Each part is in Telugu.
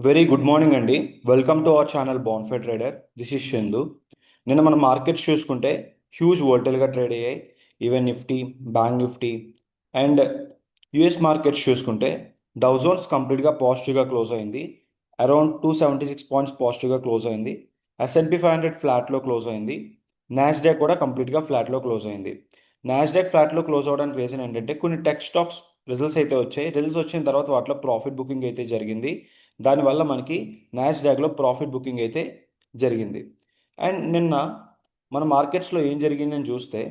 వెరీ గుడ్ మార్నింగ్ అండి. వెల్కమ్ టు అవర్ ఛానల్ బాన్ఫై ట్రేడర్. This is Chandu. నిన్న మనం మార్కెట్స్ చూసుకుంటే హ్యూజ్ వోల్టైల్గా ట్రేడ్ అయ్యాయి. Even Nifty, bank Nifty and US markets చూసుకుంటే డౌ జోన్స్ కంప్లీట్గా పాజిటివ్గా క్లోజ్ అయింది. అరౌండ్ 276 పాయింట్స్ పాజిటివ్గా క్లోజ్ అయింది. ఎస్ఎన్పి 500 ఫ్లాట్లో క్లోజ్ అయింది. నాస్డాక్ కూడా కంప్లీట్గా ఫ్లాట్లో క్లోజ్ అయింది. నాస్డాక్ ఫ్లాట్లో క్లోజ్ అవ్వడానికి రీజన్ ఏంటంటే కొన్ని టెక్ స్టాక్స్ రిజల్ట్స్ అయితే వచ్చాయి. రిజల్ట్స్ వచ్చిన తర్వాత వాటిలో ప్రాఫిట్ బుకింగ్ అయితే జరిగింది. దానివల్ల మనకి నాస్డాక్లో ప్రాఫిట్ బుకింగ్ అయితే జరిగింది. అండ్ నిన్న మన మార్కెట్స్లో ఏం జరిగిందని చూస్తే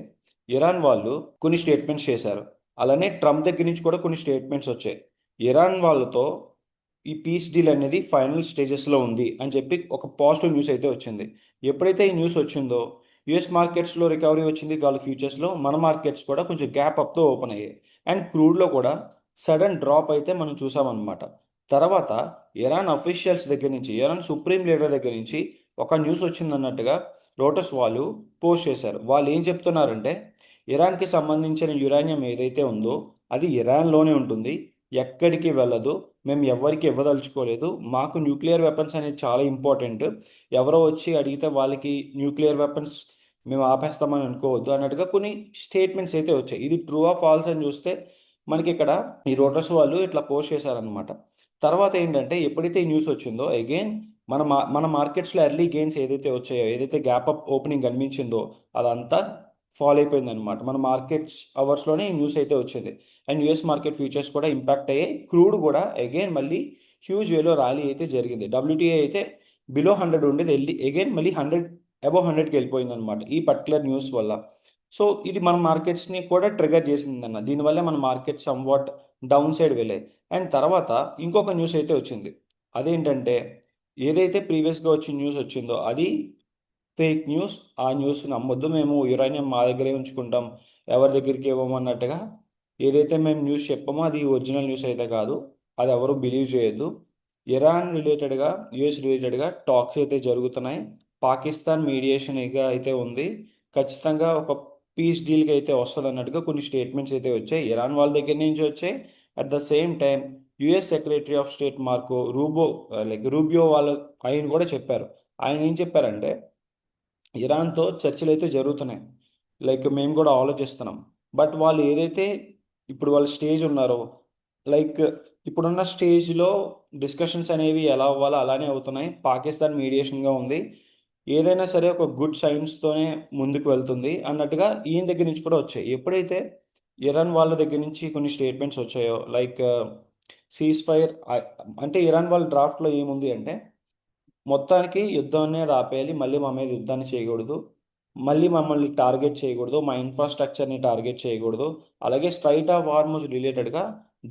ఇరాన్ వాళ్ళు కొన్ని స్టేట్మెంట్స్ చేశారు. అలానే ట్రంప్ దగ్గర నుంచి కూడా కొన్ని స్టేట్మెంట్స్ వచ్చాయి. ఇరాన్ వాళ్ళతో ఈ పీస్ డీల్ అనేది ఫైనల్ స్టేజెస్లో ఉంది అని చెప్పి ఒక పాజిటివ్ న్యూస్ అయితే వచ్చింది. ఎప్పుడైతే ఈ న్యూస్ వచ్చిందో యుఎస్ మార్కెట్స్లో రికవరీ వచ్చింది. వాళ్ళ ఫ్యూచర్స్లో మన మార్కెట్స్ కూడా కొంచెం గ్యాప్ అప్తో ఓపెన్ అయ్యాయి. అండ్ క్రూడ్లో కూడా సడన్ డ్రాప్ అయితే మనం చూసామన్నమాట. తర్వాత ఇరాన్ అఫీషియల్స్ దగ్గర నుంచి, ఇరాన్ సుప్రీం లీడర్ దగ్గర నుంచి ఒక న్యూస్ వచ్చిందన్నట్టుగా లోటస్ వాళ్ళు పోస్ట్ చేశారు. వాళ్ళు ఏం చెప్తున్నారంటే ఇరాన్కి సంబంధించిన యురేనియం ఏదైతే ఉందో అది ఇరాన్లోనే ఉంటుంది, ఎక్కడికి వెళ్ళదు, మేము ఎవరికి ఇవ్వదలుచుకోలేదు, మాకు న్యూక్లియర్ వెపన్స్ అనేది చాలా ఇంపార్టెంట్, ఎవరో వచ్చి అడిగితే వాళ్ళకి న్యూక్లియర్ వెపన్స్ మేము ఆపేస్తామని అనుకోవద్దు అన్నట్టుగా కొన్ని స్టేట్మెంట్స్ అయితే వచ్చాయి. ఇది ట్రూ ఆర్ ఫాల్స్ అని చూస్తే మనకి ఇక్కడ ఈ రోటర్స్ వాళ్ళు ఇట్లా పోస్ట్ చేశారనమాట. తర్వాత ఏంటంటే ఎప్పుడైతే ఈ న్యూస్ వచ్చిందో అగైన్ మన మార్కెట్స్లో ఎర్లీ గెయిన్స్ ఏదైతే వచ్చాయో, ఏదైతే గ్యాప్ అప్ ఓపెనింగ్ కనిపించిందో అదంతా ఫాల్ అయిపోయింది అనమాట. మన మార్కెట్స్ అవర్స్లోనే ఈ న్యూస్ అయితే వచ్చింది. అండ్ యుఎస్ మార్కెట్ ఫ్యూచర్స్ కూడా ఇంపాక్ట్ అయ్యాయి. క్రూడ్ కూడా అగైన్ మళ్ళీ హ్యూజ్ వేలో ర్యాలీ అయితే జరిగింది. డబ్ల్యూటీఐ అయితే బిలో 100 ఉండేది, వెళ్ళి అగైన్ మళ్ళీ 100 అబౌవ్ 100కి వెళ్ళిపోయింది అనమాట ఈ పర్టికులర్ న్యూస్ వల్ల. సో ఇది మన మార్కెట్స్ని కూడా ట్రిగర్ చేసిందన్న. దీనివల్ల మన మార్కెట్ సమ్వాట్ డౌన్ సైడ్ వెళ్ళాయి. అండ్ తర్వాత ఇంకొక న్యూస్ అయితే వచ్చింది. అదేంటంటే ఏదైతే ప్రీవియస్గా వచ్చిన న్యూస్ వచ్చిందో అది ఫేక్ న్యూస్. ఆ న్యూస్ నమ్మొద్దు, మేము యురేనియం మా దగ్గరే ఉంచుకుంటాం, ఎవరి దగ్గరికి ఇవ్వమన్నట్టుగా ఏదైతే మేము న్యూస్ చెప్పామో అది ఒరిజినల్ న్యూస్ అయితే కాదు. అది ఎవరు బిలీవ్ చేయొద్దు. ఇరాన్ రిలేటెడ్గా, యుఎస్ రిలేటెడ్గా టాక్స్ అయితే జరుగుతున్నాయి. పాకిస్తాన్ మీడియేషన్గా అయితే ఉంది. ఖచ్చితంగా ఒక పీస్ డీల్కి అయితే వస్తుంది అన్నట్టుగా కొన్ని స్టేట్మెంట్స్ అయితే వచ్చాయి, ఇరాన్ వాళ్ళ దగ్గర నుంచి వచ్చాయి. At the same time US secretary of state Marco Rubio వాళ్ళ ఆయన కూడా చెప్పారు. ఆయన ఏం చెప్పారంటే ఇరాన్తో చర్చలు అయితే జరుగుతున్నాయి, మేము కూడా ఆలోచిస్తున్నాం. బట్ వాళ్ళు ఏదైతే ఇప్పుడు వాళ్ళ స్టేజ్ ఉన్నారో, లైక్ ఇప్పుడున్న స్టేజ్లో డిస్కషన్స్ అనేవి ఎలా అవ్వాలో అలానే అవుతున్నాయి. పాకిస్తాన్ మీడియేషన్గా ఉంది, ఏదైనా సరే ఒక గుడ్ సైన్స్తోనే ముందుకు వెళ్తుంది అన్నట్టుగా ఈయన దగ్గర నుంచి కూడా వచ్చాయి. ఎప్పుడైతే ఇరాన్ వాళ్ళ దగ్గర నుంచి కొన్ని స్టేట్మెంట్స్ వచ్చాయో, సీజ్ ఫైర్, అంటే ఇరాన్ వాళ్ళ డ్రాఫ్ట్లో ఏముంది అంటే మొత్తానికి యుద్ధాన్ని ఆపేయాలి, మళ్ళీ మా మీద యుద్ధాన్ని చేయకూడదు, మళ్ళీ మమ్మల్ని టార్గెట్ చేయకూడదు, మా ఇన్ఫ్రాస్ట్రక్చర్ని టార్గెట్ చేయకూడదు, అలాగే స్ట్రైట్ ఆఫ్ హార్మోజ్ రిలేటెడ్గా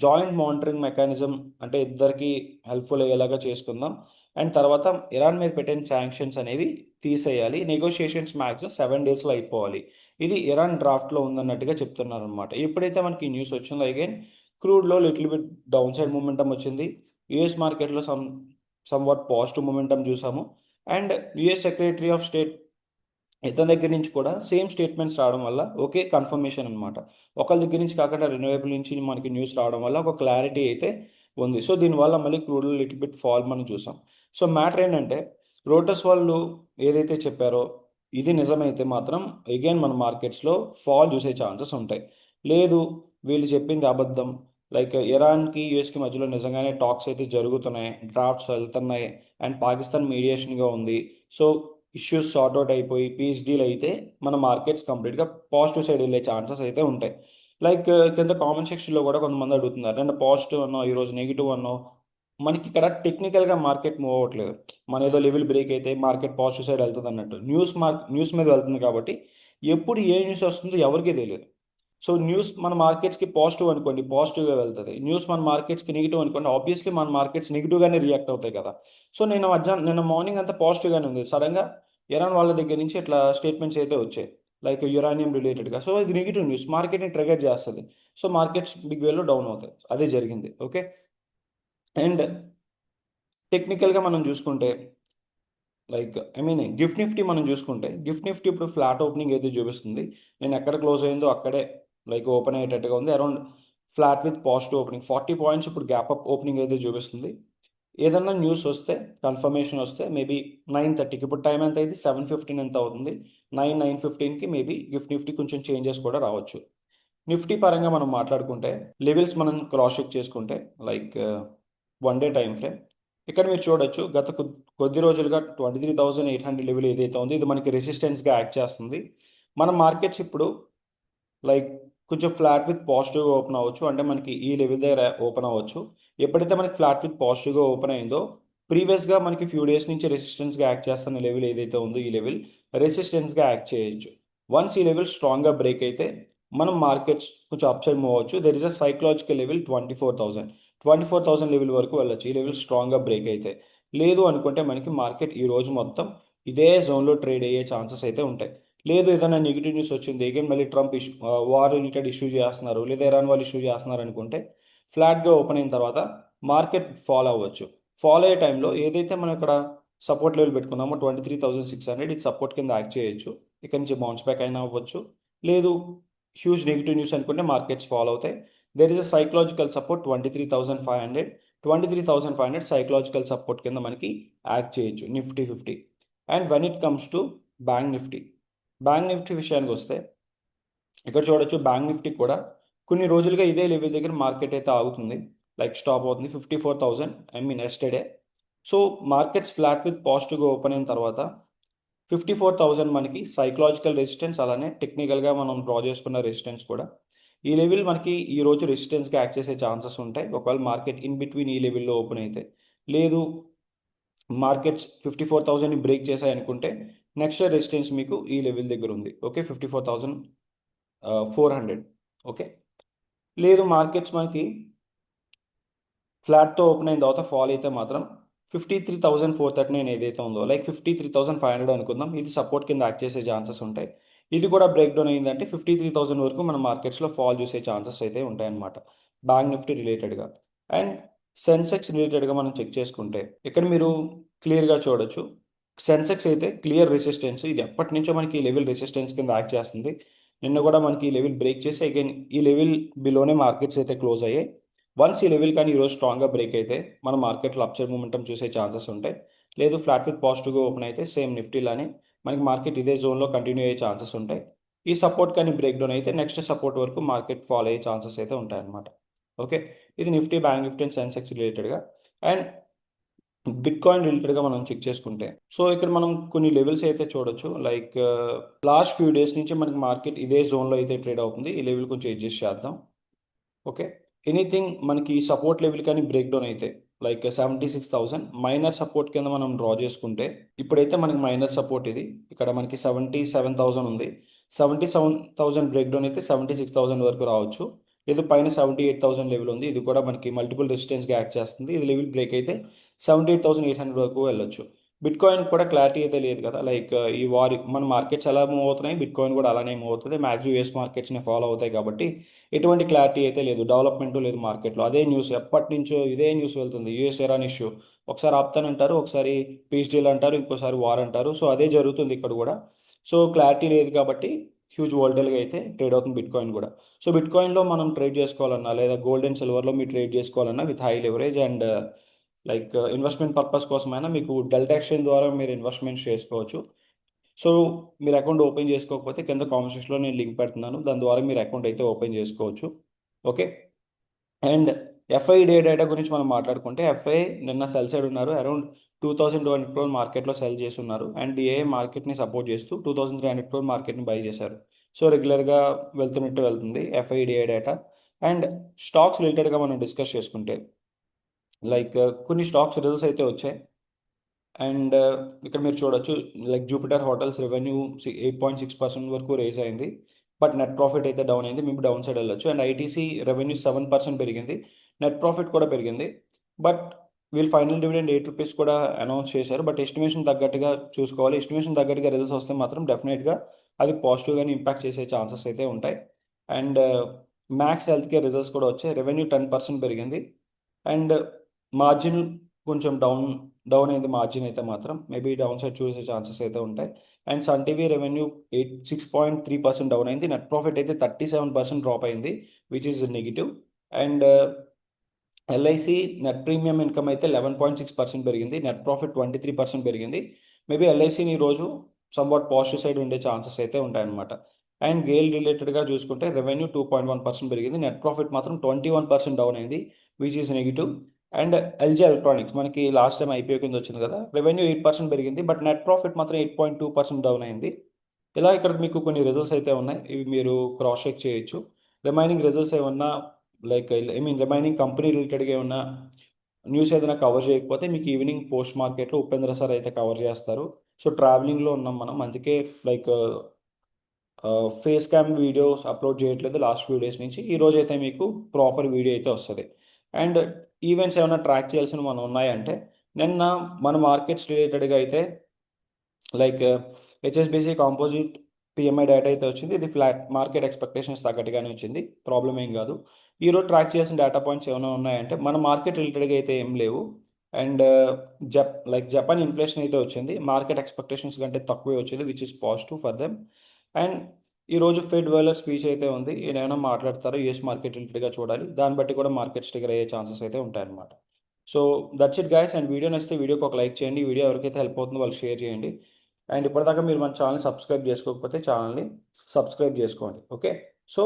జాయింట్ మానిటరింగ్ మెకానిజం అంటే ఇద్దరికి హెల్ప్ఫుల్ అయ్యేలాగా చేసుకుందాం. అండ్ తర్వాత ఇరాన్ మీద పెట్టిన శాంక్షన్స్ అనేవి తీసేయాలి, నెగోషియేషన్స్ మ్యాక్సిమం 7 డేస్లో అయిపోవాలి. ఇది ఇరాన్ డ్రాఫ్ట్లో ఉందన్నట్టుగా చెప్తున్నారు అనమాట. ఎప్పుడైతే మనకి న్యూస్ వచ్చిందో అగైన్ క్రూడ్లో little bit downside momentum వచ్చింది. యుఎస్ మార్కెట్లో సమ్వాట్ పాజిటివ్ మొమెంటం చూసాము. And US secretary of state ఇతని దగ్గర నుంచి కూడా సేమ్ స్టేట్మెంట్స్ రావడం వల్ల ఒకే కన్ఫర్మేషన్ అనమాట. ఒకరి దగ్గర నుంచి కాకుండా రెన్యూవబుల్ నుంచి మనకి న్యూస్ రావడం వల్ల ఒక క్లారిటీ అయితే ఉంది. సో దీనివల్ల మళ్ళీ క్రూడ్లో లిటిల్ బిట్ ఫాల్ మనం చూసాం. సో మ్యాటర్ ఏంటంటే రోటస్ వాళ్ళు ఏదైతే చెప్పారో ఇది నిజమైతే మాత్రం అగైన్ మన మార్కెట్స్లో ఫాల్ చూసే ఛాన్సెస్ ఉంటాయి. లేదు వీళ్ళు చెప్పింది అబద్ధం, ఇరాన్కి యుఎస్కి మధ్యలో నిజంగానే టాక్స్ అయితే జరుగుతున్నాయి, డ్రాఫ్ట్స్ వెళ్తున్నాయి అండ్ పాకిస్తాన్ మీడియేషన్గా ఉంది, సో ఇష్యూస్ సార్ట్ అవుట్ అయిపోయి పీస్ డీల్ అయితే మన మార్కెట్స్ కంప్లీట్గా పాజిటివ్ సైడ్ వెళ్ళే ఛాన్సెస్ అయితే ఉంటాయి. కింద కామెంట్ సెక్షన్లో కూడా కొంతమంది అడుగుతున్నారు, అంటే పాజిటివ్ అన్నావు ఈరోజు నెగిటివ్ అన్నావు. మనకి ఇక్కడ టెక్నికల్గా మార్కెట్ మూవ్ అవ్వట్లేదు. మన ఏదో లెవెల్ బ్రేక్ అయితే మార్కెట్ పాజిటివ్ సైడ్ వెళ్తుంది అన్నట్టు న్యూస్ మీద వెళ్తుంది కాబట్టి ఎప్పుడు ఏ న్యూస్ వస్తుందో ఎవరికీ తెలియదు. సో న్యూస్ మన మార్కెట్స్కి పాజిటివ్ అనుకోండి, పాజిటివ్గా వెళ్తుంది. న్యూస్ మన మార్కెట్స్కి నెగిటివ్ అనుకోండి, ఆబ్వియస్లీ మన మార్కెట్స్ నెగిటివ్గానే రియాక్ట్ అవుతాయి కదా. సో నిన్న మార్నింగ్ అంతా పాజిటివ్గానే ఉంది. సడన్గా ఇరాన్ వాళ్ళ దగ్గర నుంచి ఇట్లా స్టేట్మెంట్స్ అయితే వచ్చాయి, యురానియం రిలేటెడ్గా. సో ఇది నెగిటివ్ న్యూస్ మార్కెట్ని ట్రిగర్ చేస్తుంది. సో మార్కెట్స్ బిగ్ వేలో డౌన్ అవుతాయి. అదే జరిగింది. ఓకే. అండ్ టెక్నికల్గా మనం చూసుకుంటే గిఫ్ట్ నిఫ్టీ మనం చూసుకుంటే గిఫ్ట్ నిఫ్టీ ఇప్పుడు ఫ్లాట్ ఓపెనింగ్ అయితే చూపిస్తుంది. నేను ఎక్కడ క్లోజ్ అయిందో అక్కడే ఓపెన్ అయ్యేటట్టుగా ఉంది. Around flat with positive opening 40 points ఇప్పుడు గ్యాప్ అప్ ఓపెనింగ్ అయితే చూపిస్తుంది. ఏదన్నా న్యూస్ వస్తే, కన్ఫర్మేషన్ వస్తే మేబీ 9:30కి, ఇప్పుడు టైం ఎంత అయింది, 7:15 ఎంత అవుతుంది, 9:15కి మేబీ నిఫ్టీ కొంచెం చేంజెస్ కూడా రావచ్చు. నిఫ్టీ పరంగా మనం మాట్లాడుకుంటే లెవెల్స్ మనం క్రాస్ చెక్ చేసుకుంటే like one day time frame, ఇక్కడ మీరు చూడొచ్చు గత కొద్ది రోజులుగా 23,800 లెవెల్ ఏదైతే ఉందో ఇది మనకి రెసిస్టెన్స్గా యాక్ట్ చేస్తుంది. మన మార్కెట్స్ ఇప్పుడు లైక్ కొంచెం ఫ్లాట్ విత్ పాజిటివ్గా ఓపెన్ అవ్వచ్చు, అంటే మనకి ఈ లెవెల్ దగ్గర ఓపెన్ అవ్వచ్చు. ఎప్పుడైతే మనకి ఫ్లాట్ విత్ పాజిటివ్గా ఓపెన్ అయిందో ప్రీవియస్గా మనకి ఫ్యూ డేస్ నుంచి రెసిస్టెన్స్గా యాక్ట్ చేస్తున్న లెవెల్ ఏదైతే ఉందో ఈ లెవెల్ రెసిస్టెన్స్గా యాక్ట్ చేయొచ్చు. వన్స్ ఈ లెవెల్ స్ట్రాంగ్గా బ్రేక్ అయితే మనం మార్కెట్స్ కొంచెం అప్ సైడ్ మూవ్ అవ్వచ్చు. There is a psychological level 24,000 level వరకు వెళ్ళొచ్చు ఈ లెవెల్ స్ట్రాంగ్గా బ్రేక్ అయితే. లేదు అనుకుంటే మనకి మార్కెట్ ఈ రోజు మొత్తం ఇదే జోన్లో ట్రేడ్ అయ్యే ఛాన్సెస్ అయితే ఉంటాయి. లేదు ఏదైనా నెగిటివ్ న్యూస్ వచ్చింది, అగైన్ మళ్ళీ ట్రంప్ వార్ రిలేటెడ్ ఇష్యూ చేస్తున్నారు, లేదా ఇరాన్ వాళ్ళు ఇష్యూ చేస్తున్నారు అనుకుంటే ఫ్లాట్గా ఓపెన్ అయిన తర్వాత మార్కెట్ ఫాలో అవ్వచ్చు. ఫాలో అయ్యే టైంలో ఏదైతే మనం ఇక్కడ సపోర్ట్ లెవెల్ పెట్టుకున్నామో 23,600 ఇది సపోర్ట్ కింద యాక్ట్ చేయొచ్చు. ఇక్కడ నుంచి బౌన్స్ బ్యాక్ అయినా అవ్వచ్చు. లేదు హ్యూజ్ నెగిటివ్ న్యూస్ అనుకుంటే మార్కెట్స్ ఫాలో అవుతాయి. There is a psychological support 23,500 psychological support కింద మనకి యాక్ట్ చేయొచ్చు Nifty 50. And when it comes to bank Nifty విషయానికి వస్తే ఇక్కడ చూడొచ్చు బ్యాంక్ నిఫ్టీ కూడా కొన్ని రోజులుగా ఇదే లెవెల్ దగ్గర మార్కెట్ అయితే ఆగుతుంది, లైక్ స్టాప్ అవుతుంది 54,000 yesterday. So markets flat with పాజిటివ్గా ఓపెన్ అయిన తర్వాత 54,000 మనకి సైకలాజికల్ రెసిస్టెన్స్, అలానే టెక్నికల్గా మనం డ్రా చేసుకున్న రెసిస్టెన్స్ కూడా. ఈ లెవెల్ మనకి ఈ రోజు రెసిస్టెన్స్గా యాక్ట్ చేసే ఛాన్సెస్ ఉంటాయి ఒకవేళ మార్కెట్ ఇన్ బిట్వీన్ ఈ లెవెల్లో ఓపెన్ అయితే. లేదు మార్కెట్స్ 54,000ని బ్రేక్ చేశాయి అనుకుంటే నెక్స్ట్ రెసిస్టెన్స్ మీకు ఈ లెవెల్ దగ్గర ఉంది. ఓకే, 54,400. ఓకే, లేదు మార్కెట్స్ మనకి ఫ్లాట్తో ఓపెన్ అయిన తర్వాత ఫాల్ అయితే మాత్రం 53,439 ఏదైతే ఉందో లైక్ 53,500 అనుకుందాం, ఇది సపోర్ట్ కింద యాక్ట్ చేసే ఛాన్సెస్ ఉంటాయి. ఇది కూడా బ్రేక్ డౌన్ అయిందంటే 53,000 వరకు మన మార్కెట్స్లో ఫాల్ చూసే ఛాన్సెస్ అయితే ఉంటాయన్నమాట బ్యాంక్ నిఫ్టీ రిలేటెడ్గా. అండ్ సెన్సెక్స్ రిలేటెడ్గా మనం చెక్ చేసుకుంటే ఇక్కడ మీరు క్లియర్గా చూడొచ్చు సెన్సెక్స్ అయితే క్లియర్ రెసిస్టెన్స్, ఇది ఎప్పటి నుంచో మనకి ఈ లెవెల్ రెసిస్టెన్స్ కింద యాక్ట్ చేస్తుంది. నిన్న కూడా మనకి ఈ లెవెల్ బ్రేక్ చేసి అగైన్ ఈ లెవెల్ బిలోనే మార్కెట్స్ అయితే క్లోజ్ అయ్యాయి. వన్స్ ఈ లెవెల్ కానీ ఈరోజు స్ట్రాంగ్గా బ్రేక్ అయితే మన మార్కెట్లో అప్సైడ్ మూమెంటం చూసే ఛాన్సెస్ ఉంటాయి. లేదు ఫ్లాట్ విత్ పాజిటివ్గా ఓపెన్ అయితే సేమ్ నిఫ్టీలానే మనకి మార్కెట్ ఇదే జోన్లో కంటిన్యూ అయ్యే ఛాన్సెస్ ఉంటాయి. ఈ సపోర్ట్ కానీ బ్రేక్ డౌన్ అయితే నెక్స్ట్ సపోర్ట్ వరకు మార్కెట్ ఫాలో అయ్యే ఛాన్సెస్ అయితే ఉంటాయన్నమాట. ఓకే, ఇది Nifty, bank Nifty and Sensex రిలేటెడ్గా. అండ్ బిట్ కాయిన్ రిలేటెడ్గా మనం చెక్ చేసుకుంటే సో ఇక్కడ మనం కొన్ని లెవెల్స్ అయితే చూడొచ్చు, లైక్ లాస్ట్ ఫ్యూ డేస్ నుంచి మనకి మార్కెట్ ఇదే జోన్లో అయితే ట్రేడ్ అవుతుంది. ఈ లెవెల్ కొంచెం అడ్జస్ట్ చేద్దాం. ఓకే, ఎనీథింగ్ మనకి సపోర్ట్ లెవెల్ కానీ బ్రేక్ డౌన్ అయితే లైక్ 76,000 మైనర్ సపోర్ట్ కింద మనం డ్రా చేసుకుంటే ఇప్పుడైతే మనకి మైనర్ సపోర్ట్ ఇది, ఇక్కడ మనకి 77,000 ఉంది. 77,000 బ్రేక్ డౌన్ అయితే 76,000 వరకు రావచ్చు. లేదు పైన 78,000 లెవెల్ ఉంది, ఇది కూడా మనకి మల్టిపుల్ రెసిస్టెన్స్గా యాక్ట్ చేస్తుంది. ఇది లెవెల్ బ్రేక్ అయితే 78,800 వరకు వెళ్ళొచ్చు. బిట్ కాయిన్ కూడా క్లారిటీ అయితే లేదు కదా, లైక్ ఈ వారి మన మార్కెట్స్ ఎలా మూవ్ అవుతున్నాయి, బిట్ కాయిన్ కూడా అలానే మూవ్ అవుతుంది. మ్యాక్సిమం యూఎస్ మార్కెట్స్ని ఫాలో అవుతాయి కాబట్టి ఎటువంటి క్లారిటీ అయితే లేదు, డెవలప్మెంట్ లేదు మార్కెట్లో. అదే న్యూస్ ఎప్పటి నుంచో ఇదే న్యూస్ వెళ్తుంది, యూఎస్ ఇరాన్ ఇష్యూ. ఒకసారి ఆపుతానంటారు, ఒకసారి పీస్ డీల్ అంటారు, ఇంకోసారి వార్ అంటారు. సో అదే జరుగుతుంది ఇక్కడ కూడా. సో క్లారిటీ లేదు కాబట్టి హ్యూజ్ వోల్టైల్గా అయితే ట్రేడ్ అవుతుంది బిట్ కాయిన్ కూడా. సో బిట్ కాయిన్లో మనం ట్రేడ్ చేసుకోవాలన్నా లేదా గోల్డ్ అండ్ సిల్వర్లో మీరు ట్రేడ్ చేసుకోవాలన్నా with high leverage and like investment purpose కోసమైనా మీకు డెల్టా ఎక్స్చేంజ్ ద్వారా మీరు ఇన్వెస్ట్మెంట్స్ చేసుకోవచ్చు. సో మీరు అకౌంట్ ఓపెన్ చేసుకోకపోతే కింద కామెంట్ సెక్షన్లో నేను లింక్ పెడుతున్నాను, దాని ద్వారా మీరు అకౌంట్ అయితే ఓపెన్ చేసుకోవచ్చు. ఓకే, అండ్ ఎఫ్ఐ డేటా గురించి మనం మాట్లాడుకుంటే ఎఫ్ఐ నిన్న సెల్ సైడ్ ఉన్నారు, అరౌండ్ 2,200 crore మార్కెట్లో సెల్ చేసి ఉన్నారు. అండ్ డిఏ మార్కెట్ని సపోర్ట్ చేస్తూ 2,300 crore మార్కెట్ని బై చేశారు. సో రెగ్యులర్గా వెళ్తున్నట్టు వెళ్తుంది ఎఫ్ఐడిఏ డేటా. అండ్ స్టాక్స్ రిలేటెడ్గా మనం డిస్కస్ చేసుకుంటే లైక్ కొన్ని స్టాక్స్ రిజల్ట్స్ అయితే వచ్చాయి. అండ్ ఇక్కడ మీరు చూడొచ్చు లైక్ జూపిటర్ హోటల్స్ రెవెన్యూ 8.6% వరకు రేజ్ అయింది, బట్ నెట్ ప్రాఫిట్ అయితే డౌన్ అయింది, మేము డౌన్ సైడ్ వెళ్ళొచ్చు. అండ్ ఐటీసీ రెవెన్యూ 7% పెరిగింది, నెట్ ప్రాఫిట్ కూడా పెరిగింది. బట్ వీళ్ళు ఫైనల్ డివిడెండ్ ₹8 కూడా అనౌన్స్ చేశారు, బట్ ఎస్టిమేషన్ తగ్గట్టుగా చూసుకోవాలి. ఎస్టిమేషన్ తగ్గట్టుగా రిజల్ట్స్ వస్తే మాత్రం డెఫినెట్గా అది పాజిటివ్గానే ఇంపాక్ట్ చేసే ఛాన్సెస్ అయితే ఉంటాయి. And Max Healthcare results కూడా వచ్చాయి, రెవెన్యూ 10% పెరిగింది. అండ్ మార్జిన్ కొంచెం డౌన్ అయింది మార్జిన్ అయితే మాత్రం, మేబీ డౌన్ సైడ్ చూసే ఛాన్సెస్ అయితే ఉంటాయి. And Sun TV revenue 6.3% down అయింది, నెట్ ప్రాఫిట్ అయితే 37% డ్రాప్ అయింది, which is negative. And LIC net premium income అయితే 11.6% పెరిగింది, నెట్ ప్రాఫిట్ 23% పెరిగింది. మేబీ ఎల్ఐసిని ఈరోజు సమ్వాట్ పాజిటివ్ సైడ్ ఉండే ఛాన్సెస్ అయితే ఉంటాయన్నమాట. అండ్ గేల్ రిలేటెడ్గా చూసుకుంటే రెవెన్యూ 2.1% పెరిగింది, నెట్ ప్రాఫిట్ మాత్రం 21% డౌన్ అయింది, which is negative. And LG electronics మనకి లాస్ట్ టైం ఐపీఓ కింద వచ్చింది కదా, రెవెన్యూ 8% పెరిగింది, బట్ నెట్ ప్రాఫిట్ మాత్రం 8.2% డౌన్ అయింది. ఇలా ఇక్కడ మీకు కొన్ని రిజల్ట్స్ అయితే ఉన్నాయి, ఇవి మీరు క్రాస్ చెక్ చేయొచ్చు. రిమైనింగ్ రిజల్ట్స్ ఏమన్నా like I mean remaining company రిలేటెడ్గా ఏమన్నా న్యూస్ ఏదైనా కవర్ చేయకపోతే మీకు ఈవినింగ్ పోస్ట్ మార్కెట్లో ఉపేంద్ర సార్ అయితే కవర్ చేస్తారు. సో ట్రావెలింగ్లో ఉన్నాం మనం, అందుకే like face cam videos upload చేయట్లేదు లాస్ట్ ఫ్యూ డేస్ నుంచి. ఈ రోజు అయితే మీకు ప్రాపర్ వీడియో అయితే వస్తుంది. అండ్ ఈవెంట్స్ ఏమైనా ట్రాక్ చేయాల్సినవి మనం ఉన్నాయంటే, నిన్న మన మార్కెట్స్ రిలేటెడ్గా అయితే like HSBC composite PMI data అయితే వచ్చింది, ఇది ఫ్లాట్ మార్కెట్ ఎక్స్పెక్టేషన్స్ తగ్గట్టుగానే వచ్చింది, ప్రాబ్లం ఏం కాదు. ఈరోజు ట్రాక్ చేసిన డేటా పాయింట్స్ ఏమైనా ఉన్నాయంటే మన మార్కెట్ రిలేటెడ్గా అయితే ఏం లేవు. అండ్ జపాన్ ఇన్ఫ్లేషన్ అయితే వచ్చింది, మార్కెట్ ఎక్స్పెక్టేషన్స్ కంటే తక్కువే వచ్చింది, which is positive for them. And ఈరోజు ఫెడ్ వేలర్ స్పీచ్ అయితే ఉంది, ఈయన ఏమైనా మాట్లాడతారో యూఎస్ మార్కెట్ రిలేటెడ్గా చూడాలి, దాన్ని బట్టి కూడా మార్కెట్ స్టిగర్ అయ్యే ఛాన్సెస్ అయితే ఉంటాయన్నమాట. So that's it guys. And video నచ్చితే వీడియోకి ఒక లైక్ చేయండి, వీడియో ఎవరికైతే హెల్ప్ అవుతుందో వాళ్ళకి షేర్ చేయండి. అండ్ ఇప్పటిదాకా మీరు మన ఛానల్ సబ్స్క్రైబ్ చేసుకోకపోతే ఛానల్ని సబ్స్క్రైబ్ చేసుకోండి. ఓకే, సో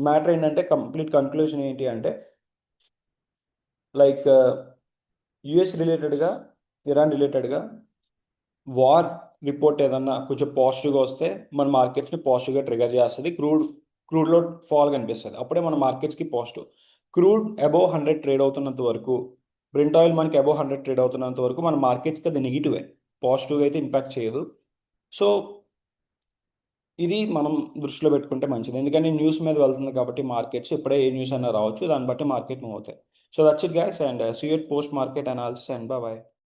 మ్యాటర్ ఏంటంటే కంప్లీట్ కన్క్లూజన్ ఏంటి అంటే లైక్ యుఎస్ రిలేటెడ్గా, ఇరాన్ రిలేటెడ్గా వార్ రిపోర్ట్ ఏదన్నా కొంచెం పాజిటివ్గా వస్తే మన మార్కెట్స్ని పాజిటివ్గా ట్రిగర్ చేస్తుంది, క్రూడ్లో ఫాల్ కనిపిస్తుంది, అప్పుడే మన మార్కెట్స్కి పాజిటివ్. క్రూడ్ అబోవ్ 100 ట్రేడ్ అవుతున్నంత వరకు, బ్రెంట్ ఆయిల్ మనకి అబోవ్ 100 ట్రేడ్ అవుతున్నంత వరకు మన మార్కెట్స్కి అది నెగిటివే, పాజిటివ్గా అయితే ఇంపాక్ట్ చేయదు. సో ఇది మనం దృష్టిలో పెట్టుకుంటే మంచిది, ఎందుకంటే న్యూస్ మీద వెళ్తుంది కాబట్టి మార్కెట్స్ ఇప్పుడే ఏ న్యూస్ అయినా రావచ్చు, దాన్ని బట్టి మార్కెట్ మూవ్ అవుతాయి. So that's it guys, and see you at post market analysis, and bye.